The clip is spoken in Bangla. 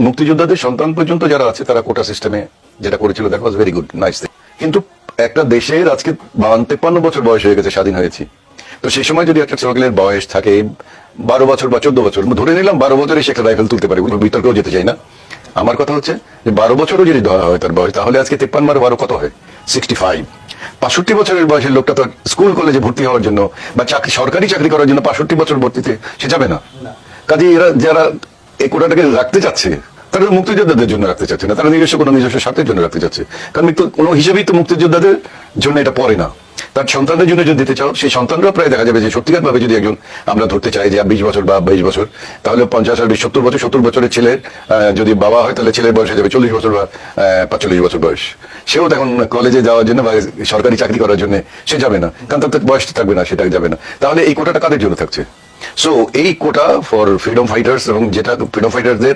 মুক্তিযোদ্ধাদের সন্তান পর্যন্ত যারা আছে তারা কোটা সিস্টেমে যেটা করেছিল that was very good, nice. কিন্তু একটা দেশের আজকে 52-53 বছর বয়স হয়ে গেছে, স্বাধীন হয়েছি। তো সেই সময় যদি একটা স্ট্রাগলের বয়স থাকে 12 বছর বা 14 বছর, ধরে নিলাম 12 বছরে সে একটা রাইফেল তুলতে পারে, বিতর্কেও যেতে চাই না। আমার কথা হচ্ছে যে 12 বছরও যদি ধরা হয় তার বয়স, তাহলে আজকে 53 কত হয়? 65। 65 বছরের বয়সের লোকটা তো স্কুল কলেজে ভর্তি হওয়ার জন্য বা চাকরি, সরকারি চাকরি করার জন্য 65 বছর ভর্তিতে সে যাবে না। কাজে এরা যারা এই কোটাটাকে রাখতে চাচ্ছে তারা মুক্তিযোদ্ধাদের জন্য রাখতে চাচ্ছে না, তারা নিজস্ব স্বার্থের জন্য রাখতে চাচ্ছে। কারণ কোনো হিসেবেই তো মুক্তিযোদ্ধাদের জন্য এটা পড়ে না। তার সন্তানদের জন্য যদি দিতে চাও, সেই সন্তানরা প্রায় দেখা যাবে যে সত্যিকার ভাবে যদি একজন আমরা ধরতে চাই যে 20 বছর বা 22 বছর, তাহলে 50 আর 70 বছর, 70 বছরের ছেলের যদি বাবা হয় তাহলে ছেলের বয়স হয়ে যাবে 40 বছর বা 45 বছর বয়স। সেও তখন কলেজে যাওয়ার জন্য বা সরকারি চাকরি করার জন্য সে যাবে না, কারণ তার বয়স থাকবে না, সেটা যাবে না। তাহলে এই কোটাটা কাদের জন্য থাকছে? সো এই কোটা ফর ফ্রিডম ফাইটার্স, এবং যেটা ফ্রিডম ফাইটারদের